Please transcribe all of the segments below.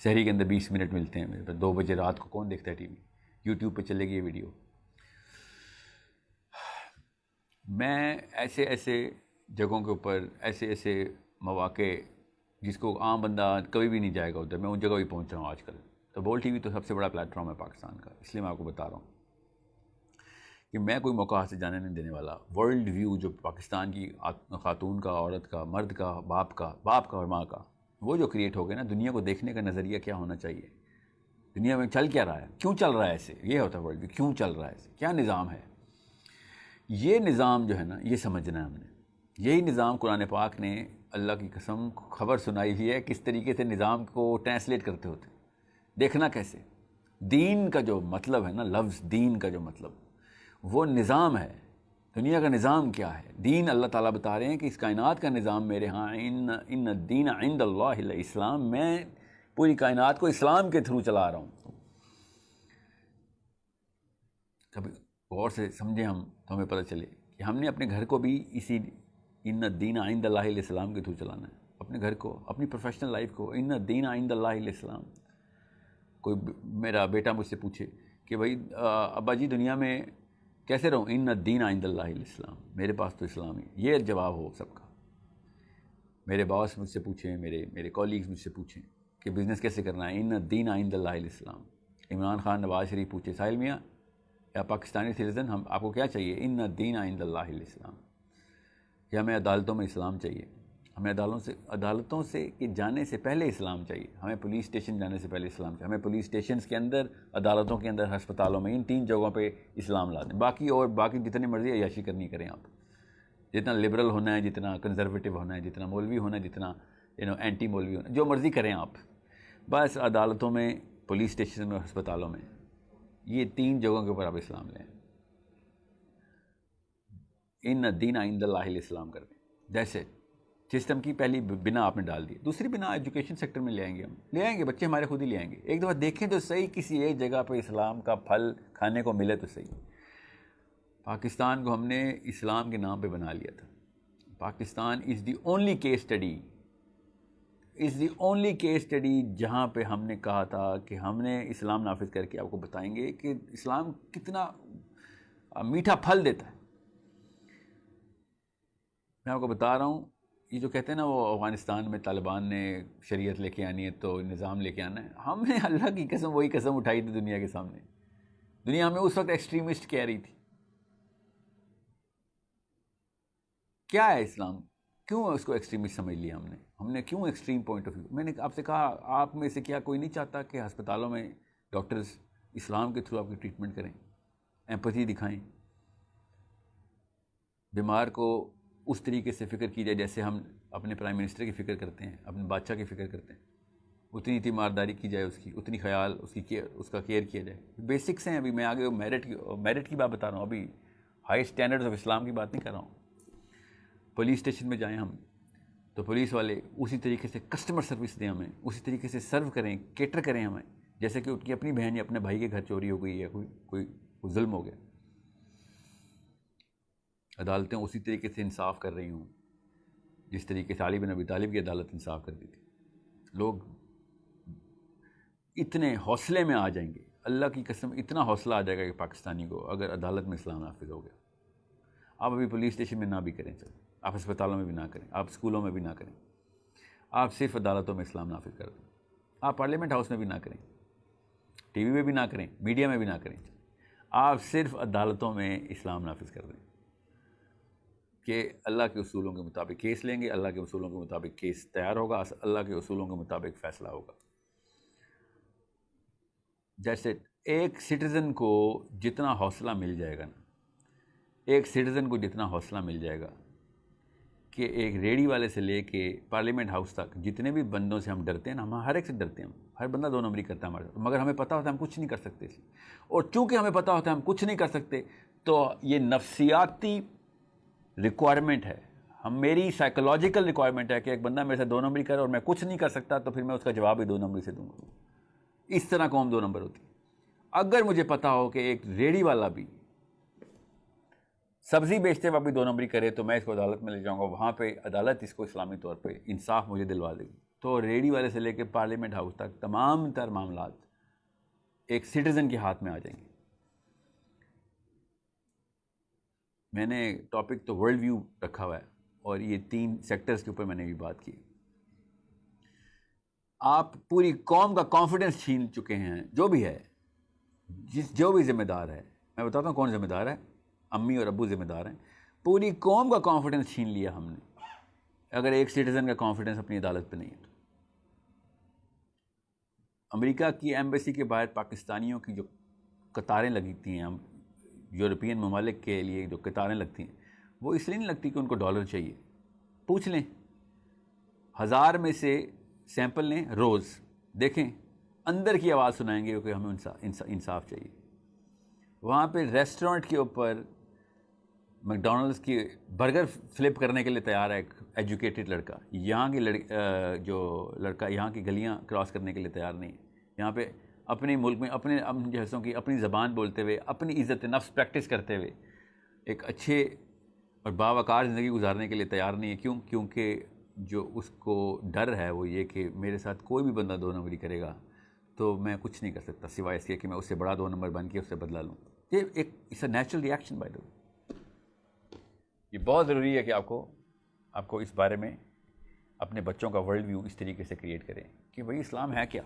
شہری کے اندر 20 منٹ ملتے ہیں میرے پاس. 2 بجے رات کو کون دیکھتا ہے ٹی وی؟ یوٹیوب پہ چلے گی یہ ویڈیو. میں ایسے جگہوں کے اوپر ایسے مواقع جس کو عام بندہ کبھی بھی نہیں جائے گا ادھر، میں ان جگہ بھی پہنچ رہا ہوں آج کل. تو بول ٹی وی تو سب سے بڑا پلیٹ فارم ہے پاکستان کا، اس لیے میں آپ کو بتا رہا ہوں کہ میں کوئی موقع ہاتھ سے جانے نہیں دینے والا. ورلڈ ویو جو پاکستان کی خاتون کا، عورت کا، مرد کا، باپ کا اور ماں کا، وہ جو کریٹ ہو گیا نا، دنیا کو دیکھنے کا نظریہ کیا ہونا چاہیے، دنیا میں چل کیا رہا ہے، کیوں چل رہا ہے ایسے، یہ ہوتا ہے ورلڈ ویو، کیوں چل رہا ہے ایسے، کیا نظام ہے. یہ نظام جو ہے نا، یہ سمجھنا ہے ہم نے. یہی نظام قرآن پاک نے اللہ کی قسم خبر سنائی ہوئی ہے کس طریقے سے نظام کو ٹرانسلیٹ کرتے ہوتے. دیکھنا کیسے دین کا جو مطلب ہے نا، لفظ دین کا جو مطلب وہ نظام ہے. دنیا کا نظام کیا ہے؟ دین اللہ تعالیٰ بتا رہے ہیں کہ اس کائنات کا نظام میرے ہاں، ان الدین عند اللہ الاسلام، میں پوری کائنات کو اسلام کے تھرو چلا رہا ہوں. کبھی غور سے سمجھیں ہم تو ہمیں پتہ چلے کہ ہم نے اپنے گھر کو بھی اسی ان الدین عند اللہ الاسلام کے تھرو چلانا ہے. اپنے گھر کو، اپنی پروفیشنل لائف کو ان الدین عند اللہ الاسلام. کوئی میرا بیٹا مجھ سے پوچھے کہ بھائی ابا جی دنیا میں کیسے رہوں؟ ان الدین عند اللہ الاسلام، میرے پاس تو اسلام ہی. یہ جواب ہو سب کا. میرے باس مجھ سے پوچھیں، میرے کولیگز مجھ سے پوچھیں کہ بزنس کیسے کرنا ہے، ان الدین عند اللہ الاسلام. عمران خان، نواز شریف پوچھے، ساحل میاں یا پاکستانی سٹیزن، ہم آپ کو کیا چاہیے؟ ان الدین عند اللہ الاسلام. کہ ہمیں عدالتوں میں اسلام چاہیے، ہمیں عدالتوں سے کہ جانے سے پہلے اسلام چاہیے. ہمیں پولیس اسٹیشن جانے سے پہلے اسلام چاہیے. ہمیں پولیس اسٹیشنز کے اندر، عدالتوں کے اندر، ہسپتالوں میں، ان 3 جگہوں پہ اسلام لا دیں. باقی جتنی مرضی عیاشی کرنی کریں آپ. جتنا لبرل ہونا ہے، جتنا کنزرویٹو ہونا ہے، جتنا مولوی ہونا ہے، جتنا اینٹی مولوی ہونا ہے، جو مرضی کریں آپ. بس عدالتوں میں، پولیس اسٹیشن میں، ہسپتالوں میں، یہ 3 جگہوں کے اوپر آپ اسلام لیں. ان الدین عند اللہ الاسلام کر دیں. جیسے سسٹم کی پہلی بنا آپ نے ڈال دی. دوسری بنا ایجوکیشن سیکٹر میں لے آئیں گے، ہم لے آئیں گے، بچے ہمارے خود ہی لے آئیں گے. ایک دفعہ دیکھیں تو صحیح، کسی ایک جگہ پہ اسلام کا پھل کھانے کو ملے تو صحیح. پاکستان کو ہم نے اسلام کے نام پہ بنا لیا تھا. پاکستان از دی اونلی کیس اسٹڈی جہاں پہ ہم نے کہا تھا کہ ہم نے اسلام نافذ کر کے آپ کو بتائیں گے کہ اسلام کتنا میٹھا پھل دیتا ہے. میں آپ کو بتا رہا ہوں، یہ جو کہتے ہیں نا وہ افغانستان میں طالبان نے شریعت لے کے آنی ہے تو نظام لے کے آنا ہے، ہم نے اللہ کی قسم وہی قسم اٹھائی تھی دنیا کے سامنے. دنیا ہمیں اس وقت ایکسٹریمسٹ کہہ رہی تھی. کیا ہے اسلام؟ کیوں اس کو ایکسٹریمسٹ سمجھ لیا ہم نے کیوں ایکسٹریم پوائنٹ آف ویو؟ میں نے آپ سے کہا، آپ میں سے کیا کوئی نہیں چاہتا کہ ہسپتالوں میں ڈاکٹرز اسلام کے تھرو آپ کی ٹریٹمنٹ کریں، ایمپتھی دکھائیں، بیمار کو اس طریقے سے فکر کی جائے جیسے ہم اپنے پرائم منسٹر کی فکر کرتے ہیں، اپنے بادشاہ کی فکر کرتے ہیں، اتنی تیمارداری کی جائے اس کی، اتنی خیال اس کا کیئر کیا جائے. بیسکس ہیں. ابھی میں آگے میرٹ کی بات بتا رہا ہوں، ابھی ہائی اسٹینڈرڈز آف اسلام کی بات نہیں کر رہا ہوں. پولیس اسٹیشن میں جائیں ہم تو پولیس والے اسی طریقے سے کسٹمر سروس دیں ہمیں، اسی طریقے سے سرو کریں، کیٹر کریں ہمیں، جیسے کہ ان کی اپنی بہن یا اپنے بھائی کے گھر چوری ہو گئی ہے، کوئی ظلم ہو گیا. عدالتیں اسی طریقے سے انصاف کر رہی ہوں جس طریقے سے علی بن ابی طالب کی عدالت انصاف کرتی تھی. لوگ اتنے حوصلے میں آ جائیں گے، اللہ کی قسم اتنا حوصلہ آ جائے گا کہ پاکستانی کو، اگر عدالت میں اسلام نافذ ہو گیا. آپ ابھی پولیس اسٹیشن میں نہ بھی کریں، چلیں آپ ہسپتالوں میں بھی نہ کریں، آپ اسکولوں میں بھی نہ کریں، آپ صرف عدالتوں میں اسلام نافذ کر دیں. آپ پارلیمنٹ ہاؤس میں بھی نہ کریں، ٹی وی میں بھی نہ کریں، میڈیا میں بھی نہ کریں. آپ صرف عدالتوں میں اسلام نافذ کر دیں کہ اللہ کے اصولوں کے مطابق کیس لیں گے، اللہ کے اصولوں کے مطابق کیس تیار ہوگا، اللہ کے اصولوں کے مطابق فیصلہ ہوگا. جیسے ایک سٹیزن کو جتنا حوصلہ مل جائے گا نا، ایک سٹیزن کو جتنا حوصلہ مل جائے گا کہ ایک ریڑھی والے سے لے کے پارلیمنٹ ہاؤس تک جتنے بھی بندوں سے ہم ڈرتے ہیں نا، ہم ہر ایک سے ڈرتے ہیں، ہر بندہ 2 نمبری کرتا ہے ہمارے ساتھ، مگر ہمیں پتہ ہوتا ہے ہم کچھ نہیں کر سکتے. اور چونکہ ہمیں پتہ ہوتا ہے ہم کچھ نہیں کر سکتے، تو یہ نفسیاتی ریکوائرمنٹ ہے، میری سائیکولوجیکل ریکوائرمنٹ ہے کہ ایک بندہ میرے سے 2 نمبری کرے اور میں کچھ نہیں کر سکتا تو پھر میں اس کا جواب ہی 2 نمبری سے دوں گا. اس طرح قوم 2 نمبر ہوتی ہے. اگر مجھے پتا ہو کہ ایک ریڑھی والا بھی سبزی بیچتے ہوئے 2 نمبری کرے تو میں اس کو عدالت میں لے جاؤں گا، وہاں پہ عدالت اس کو اسلامی طور پہ انصاف مجھے دلوا دے گی. تو ریڈی والے سے لے کے پارلیمنٹ ہاؤس تک تمام تر معاملات ایک سٹیزن کے ہاتھ میں آ جائیں گے. میں نے ٹاپک تو ورلڈ ویو رکھا ہوا ہے اور یہ 3 سیکٹرز کے اوپر میں نے بھی بات کی. آپ پوری قوم کا کانفیڈنس چھین چکے ہیں. جو بھی ہے, جو بھی ذمہ دار ہے, میں بتاتا ہوں کون ذمہ دار ہے. امی اور ابو ذمہ دار ہیں. پوری قوم کا کانفیڈنس چھین لیا ہم نے اگر ایک سٹیزن کا کانفیڈنس اپنی عدالت پہ نہیں ہے تو. امریکہ کی ایمبیسی کے باہر پاکستانیوں کی جو قطاریں لگتی ہیں, یورپین ممالک کے لیے جو قطاریں لگتی ہیں, وہ اس لیے نہیں لگتی کہ ان کو ڈالر چاہیے. پوچھ لیں, 1000 میں سے سیمپل لیں روز, دیکھیں اندر کی آواز سنائیں گے کہ ہمیں انصاف چاہیے. وہاں پہ ریسٹورنٹ کے اوپر میک ڈونلڈس کی برگر فلپ کرنے کے لیے تیار ہے ایک ایجوکیٹڈ لڑکا. یہاں کی جو لڑکا یہاں کی گلیاں کراس کرنے کے لیے تیار نہیں ہے. یہاں پہ اپنے ملک میں اپنے جیسوں کی اپنی زبان بولتے ہوئے, اپنی عزت نفس پریکٹس کرتے ہوئے ایک اچھے اور باوقار زندگی گزارنے کے لیے تیار نہیں ہے. کیوں؟ کیونکہ جو اس کو ڈر ہے وہ یہ کہ میرے ساتھ کوئی بھی بندہ 2 نمبری کرے گا تو میں کچھ نہیں کر سکتا سوائے اس کے کہ میں اس سے بڑا 2 نمبر بن کے اس سے بدلا لوں. یہ ایک it's a natural reaction by the way. یہ بہت ضروری ہے کہ آپ کو اس بارے میں اپنے بچوں کا ورلڈ ویو اس طریقے سے کریٹ کریں کہ بھئی اسلام ہے کیا.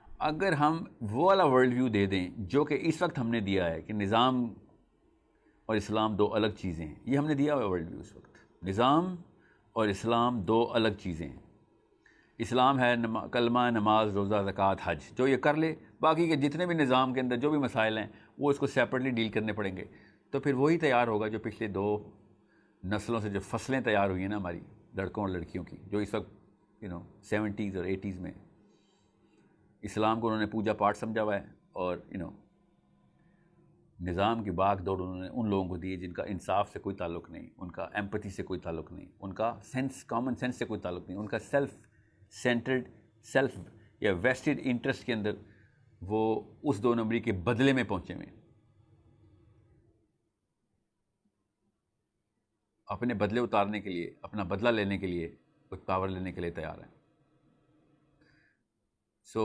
اگر ہم وہ والا ورلڈ ویو دے دیں جو کہ اس وقت ہم نے دیا ہے کہ نظام اور اسلام 2 الگ چیزیں ہیں, یہ ہم نے دیا ہوا ورلڈ ویو اس وقت. نظام اور اسلام 2 الگ چیزیں ہیں. اسلام ہے کلمہ, نماز, روزہ, زکوٰۃ, حج. جو یہ کر لے, باقی کے جتنے بھی نظام کے اندر جو بھی مسائل ہیں وہ اس کو سیپریٹلی ڈیل کرنے پڑیں گے. تو پھر وہی تیار ہوگا جو پچھلے 2 نسلوں سے جو فصلیں تیار ہوئی ہیں نا ہماری لڑکوں اور لڑکیوں کی, جو اس وقت 70s اور 80s میں اسلام کو انہوں نے پوجا پاٹ سمجھا ہوا ہے اور نظام کی باغ دوڑ انہوں نے ان لوگوں کو دی جن کا انصاف سے کوئی تعلق نہیں, ان کا ایمپتھی سے کوئی تعلق نہیں, ان کا کامن سینس سے کوئی تعلق نہیں, ان کا سیلف سینٹرڈ یا ویسٹڈ انٹرسٹ کے اندر وہ اس 2 نمبری کے بدلے میں پہنچے ہوئے ہیں. اپنے بدلے اتارنے کے لیے, اپنا بدلہ لینے کے لیے, کچھ پاور لینے کے لیے تیار ہیں. سو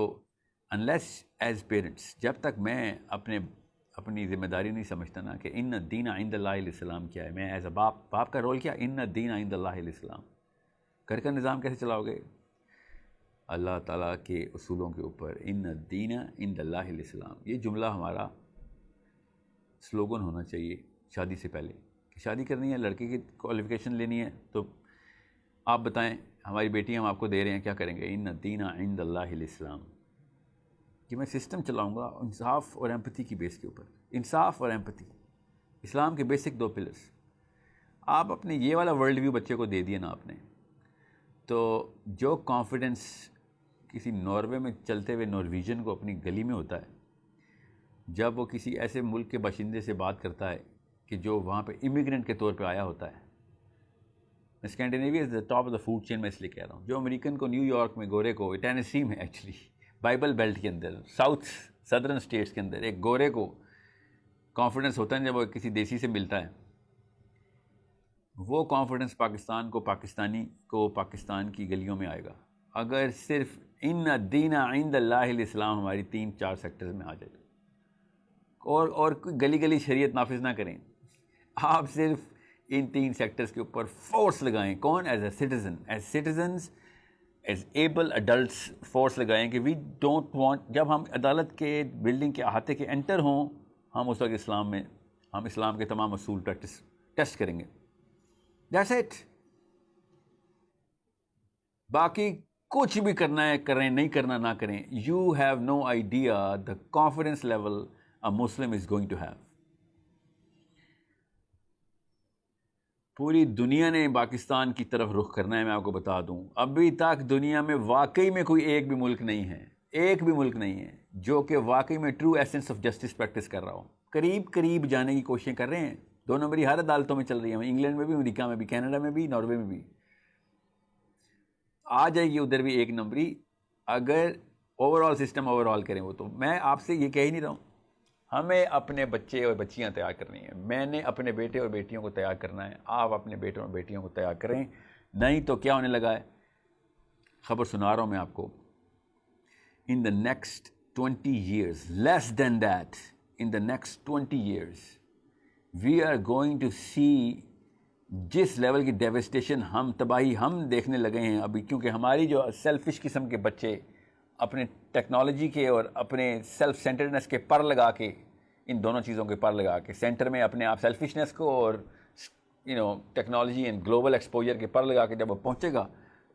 انلیس ایز پیرنٹس, جب تک میں اپنی ذمہ داری نہیں سمجھتا نا کہ ان الدین عند اللہ الاسلام کیا ہے, میں ایز اے باپ کا رول کیا, ان الدین عند اللہ الاسلام. گھر کا نظام کیسے چلاؤ گے؟ اللہ تعالیٰ کے اصولوں کے اوپر. ان الدین عند اللہ الاسلام, یہ جملہ ہمارا سلوگن ہونا چاہیے شادی سے پہلے. کہ شادی کرنی ہے, لڑکی کی کوالیفیکیشن لینی ہے, تو آپ بتائیں ہماری بیٹی ہم آپ کو دے رہے ہیں, کیا کریں گے؟ ان الدین عند اللہ الاسلام. کہ میں سسٹم چلاؤں گا انصاف اور ایمپتھی کی بیس کے اوپر. انصاف اور ایمپتھی اسلام کے بیسک 2 پلرز. آپ اپنے یہ والا ورلڈ ویو بچے کو دے دیا نا آپ نے, تو جو کانفیڈنس کسی ناروے میں چلتے ہوئے نارویجن کو اپنی گلی میں ہوتا ہے, جب وہ کسی ایسے ملک کے باشندے سے بات کرتا ہے کہ جو وہاں پہ امیگرنٹ کے طور پہ آیا ہوتا ہے. Scandinavia is the top of the food chain, میں اس لیے کہہ رہا ہوں. جو امریکن کو نیو یارک میں گورے کو, ٹینیسی میں ایکچولی بائبل بیلٹ کے اندر, ساؤتھ سدرن اسٹیٹس کے اندر ایک گورے کو کانفیڈنس ہوتا ہے جب وہ کسی دیسی سے ملتا ہے, وہ کانفیڈنس پاکستان کو, پاکستانی کو پاکستان کی گلیوں میں آئے گا اگر صرف ان الدین عند اللہ الاسلام ہماری 3-4 سیکٹرز میں آ جائے. اور کوئی گلی گلی شریعت نافذ نہ کریں, آپ صرف ان 3 سیکٹرز کے اوپر فورس لگائیں. کون؟ As a citizen, as citizens, as able adults force لگائیں کہ وی ڈونٹ وانٹ. جب ہم عدالت کے بلڈنگ کے احاطے کے انٹر ہوں, ہم اس وقت ہم اسلام کے تمام اصول ٹیسٹ کریں گے. That's it. باقی کچھ بھی کرنا ہے کریں, نہیں کرنا نہ کریں. You have no idea the confidence level a Muslim is going to have. پوری دنیا نے پاکستان کی طرف رخ کرنا ہے. میں آپ کو بتا دوں, ابھی تک دنیا میں واقعی میں کوئی ایک بھی ملک نہیں ہے جو کہ واقعی میں true essence of justice practice کر رہا ہو. قریب جانے کی کوششیں کر رہے ہیں. 2 نمبری ہر عدالتوں میں چل رہی ہیں, انگلینڈ میں بھی, امریکہ میں بھی, کینیڈا میں بھی, ناروے میں بھی. آ جائے گی ادھر بھی 1 نمبری اگر over all system over all کریں. وہ تو میں آپ سے یہ کہہ ہی نہیں رہا ہوں. ہمیں اپنے بچے اور بچیاں تیار کرنی ہیں. میں نے اپنے بیٹے اور بیٹیوں کو تیار کرنا ہے. آپ اپنے بیٹوں اور بیٹیوں کو تیار کریں. نہیں تو کیا ہونے لگا ہے, خبر سنا رہا ہوں میں آپ کو, in the next 20 years, less than that, in the next 20 years, we are going to see جس لیول کی ڈیوسٹیشن تباہی ہم دیکھنے لگے ہیں ابھی, کیونکہ ہماری جو سیلفش قسم کے بچے اپنے ٹیکنالوجی کے اور اپنے سیلف سینٹرڈنس کے پر لگا کے, ان دونوں چیزوں کے پر لگا کے, سینٹر میں اپنے آپ سیلفشنس کو اور ٹیکنالوجی اینڈ گلوبل ایکسپوجر کے پر لگا کے جب وہ پہنچے گا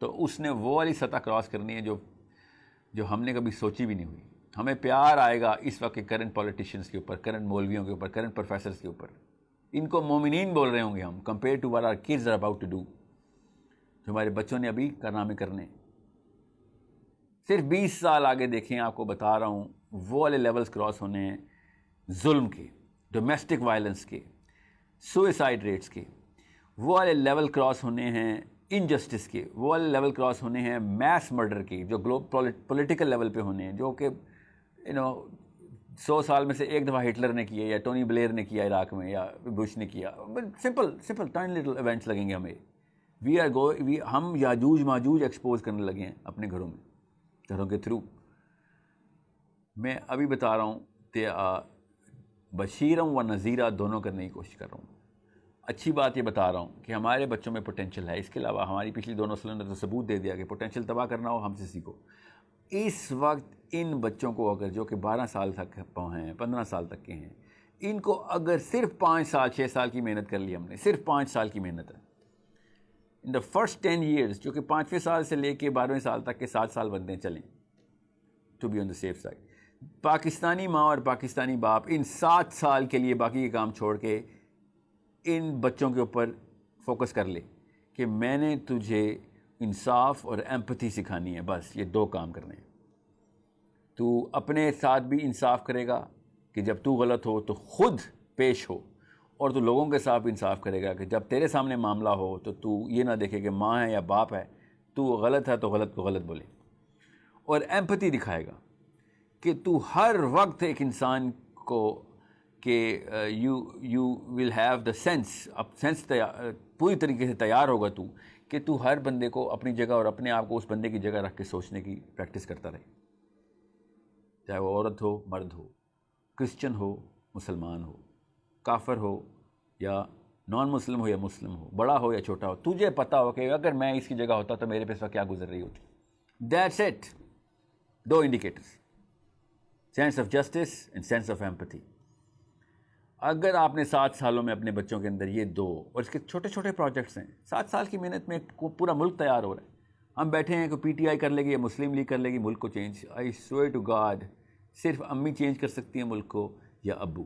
تو اس نے وہ والی سطح کراس کرنی ہے جو ہم نے کبھی سوچی بھی نہیں ہوئی. ہمیں پیار آئے گا اس وقت کے کرنٹ پولیٹیشینس کے اوپر, کرنٹ مولویوں کے اوپر, کرنٹ پروفیسرز کے اوپر. ان کو مومنین بول رہے ہوں گے ہم, compare to what our kids are about to do, جو ہمارے بچوں نے ابھی کارنامے کرنے. صرف 20 سال آگے دیکھیں, آپ کو بتا رہا ہوں وہ والے لیولز کراس ہونے ہیں ظلم کے, ڈومیسٹک وائلنس کے, سوئسائڈ ریٹس کے, وہ والے لیول کراس ہونے ہیں انجسٹس کے, وہ والے لیول کراس ہونے ہیں میس مرڈر کے, جو پولیٹیکل لیول پہ ہونے ہیں, جو کہ 100 سال میں سے ایک دفعہ ہٹلر نے کیا یا ٹونی بلیئر نے کیا عراق میں یا بش نے کیا. سمپل ٹائن لٹل ایونٹس لگیں گے ہمیں. ہم یاجوج ماجوج ایکسپوز کرنے لگے ہیں اپنے گھروں کے تھرو. میں ابھی بتا رہا ہوں کہ بشیرم و نذیرہ دونوں کرنے کی کوشش کر رہا ہوں. اچھی بات یہ بتا رہا ہوں کہ ہمارے بچوں میں پوٹینشیل ہے. اس کے علاوہ ہماری پچھلی 2 نسلوں نے تو ثبوت دے دیا کہ پوٹینشیل تباہ کرنا ہو ہم سے سیکھو. اس وقت ان بچوں کو اگر جو کہ 12 سال تک ہیں, 15 سال تک کے ہیں, ان کو اگر صرف 5 سال 6 سال کی محنت کر لی ہم نے, صرف 5 سال کی محنت ہے, ان دا فرسٹ 10 ایئرس, جو کہ 5ویں سال سے لے کے 12ویں سال تک کے 7 سال بنتے ہیں چلیں, to be on the safe side. Pakistani ماں اور پاکستانی باپ ان 7 سال کے لیے باقی کے کام چھوڑ کے ان بچوں کے اوپر فوکس کر لے کہ میں نے تجھے انصاف اور ایمپتھی سکھانی ہے, بس یہ 2 کام کرنے ہیں. تو اپنے ساتھ بھی انصاف کرے گا کہ جب تو غلط ہو تو خود پیش ہو, اور تو لوگوں کے ساتھ بھی انصاف کرے گا کہ جب تیرے سامنے معاملہ ہو تو یہ نہ دیکھے کہ ماں ہے یا باپ ہے, تو غلط ہے تو غلط کو غلط بولے. اور ایمپتھی دکھائے گا کہ تو ہر وقت ایک انسان کو کہ you will have the sense, اب سینس پوری طریقے سے تیار ہوگا کہ تو ہر بندے کو اپنی جگہ اور اپنے آپ کو اس بندے کی جگہ رکھ کے سوچنے کی پریکٹس کرتا رہے, چاہے وہ عورت ہو, مرد ہو, کرسچن ہو, مسلمان ہو, کافر ہو یا نان مسلم ہو یا مسلم ہو, بڑا ہو یا چھوٹا ہو. تجھے پتا ہو کہ اگر میں اس کی جگہ ہوتا تو میرے پہ اس وقت کیا گزر رہی ہوتی. That's it. 2 indicators, sense of justice and sense of empathy. اگر آپ نے 7 سالوں میں اپنے بچوں کے اندر یہ 2, اور اس کے چھوٹے چھوٹے پروجیکٹس ہیں, 7 سال کی محنت میں پورا ملک تیار ہو رہا ہے. ہم بیٹھے ہیں کہ پی ٹی آئی کر لے گی یا مسلم لیگ کر لے گی ملک کو change. I swear to God صرف امی چینج کر سکتی ہیں ملک کو یا ابو.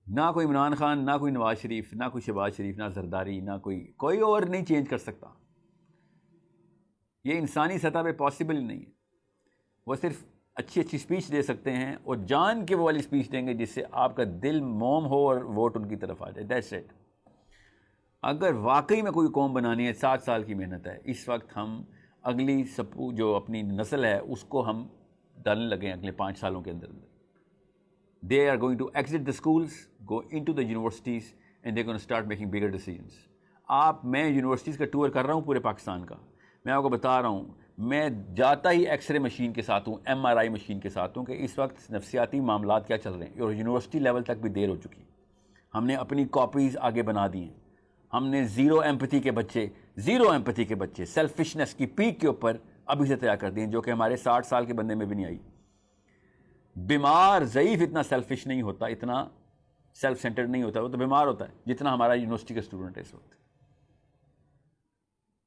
نہ کوئی عمران خان, نہ کوئی نواز شریف, نہ کوئی شہباز شریف, نہ زرداری, نہ کوئی اور نہیں چینج کر سکتا. یہ انسانی سطح پہ پاسبل ہی نہیں ہے. وہ صرف اچھی اسپیچ دے سکتے ہیں, اور جان کے وہ والی اسپیچ دیں گے جس سے آپ کا دل موم ہو اور ووٹ ان کی طرف آ جائے. That's it. اگر واقعی میں کوئی قوم بنانی ہے, 7 سال کی محنت ہے. اس وقت ہم اگلی جو اپنی نسل ہے اس کو ہم ڈالنے لگے ہیں اگلے 5 سالوں کے اندر. They are going to exit the schools, go into the universities, and they're going to start making bigger decisions. میں یونیورسٹیز کا ٹور کر رہا ہوں پورے پاکستان کا. میں آپ کو بتا رہا ہوں, میں جاتا ہی ایکس رے مشین کے ساتھ ہوں, MRI مشین کے ساتھ ہوں کہ اس وقت نفسیاتی معاملات کیا چل رہے ہیں, اور یونیورسٹی لیول تک بھی دیر ہو چکی. ہم نے اپنی کاپیز آگے بنا دی ہیں. ہم نے زیرو ایمپتھی کے بچے سیلفشنس کی پیک کے اوپر ابھی سے تیار کر دیے, جو کہ ہمارے 60 سال کے بندے میں بھی نہیں آئی. بیمار ضعیف اتنا سیلفش نہیں ہوتا, اتنا سیلف سینٹرڈ نہیں ہوتا. وہ تو بیمار ہوتا ہے جتنا ہمارا یونیورسٹی کا اسٹوڈنٹ ہے اس وقت.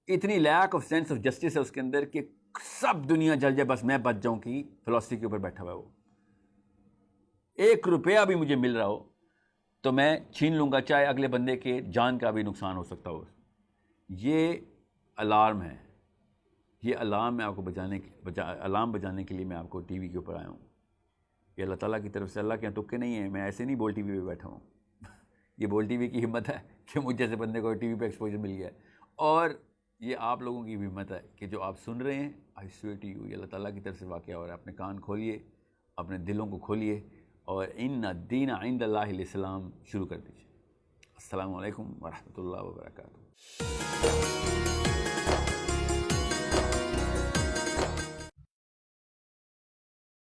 اتنی lack of sense of justice ہے اس کے اندر کہ سب دنیا جل جائے بس میں بچ جاؤں کی فلسفی کے اوپر بیٹھا ہوا ہے. وہ 1 روپیہ بھی مجھے مل رہا ہو تو میں چھین لوں گا, چاہے اگلے بندے کے جان کا بھی نقصان ہو سکتا ہو. یہ الارم ہے. یہ الارم میں آپ کو الارم بجانے کے لیے میں آپ کو ٹی وی کے اوپر آیا ہوں. یہ اللہ تعالیٰ کی طرف سے, اللہ کے یہاں تکے نہیں ہیں. میں ایسے نہیں بول ٹی وی پہ بیٹھا ہوں. یہ بول ٹی وی کی ہمت ہے کہ مجھ جیسے بندے کو ٹی وی پہ ایکسپوجر مل گیا ہے, اور یہ آپ لوگوں کی بھی ہمت ہے کہ جو آپ سن رہے ہیں. آئی سویئر ٹو یو, یہ اللہ تعالیٰ کی طرف سے واقعہ ہو رہا ہے. اپنے کان کھولیے, اپنے دلوں کو کھولیے, اور ان الدین عند اللہ الاسلام شروع کر دیجیے. السلام علیکم ورحمۃ اللہ وبرکاتہ.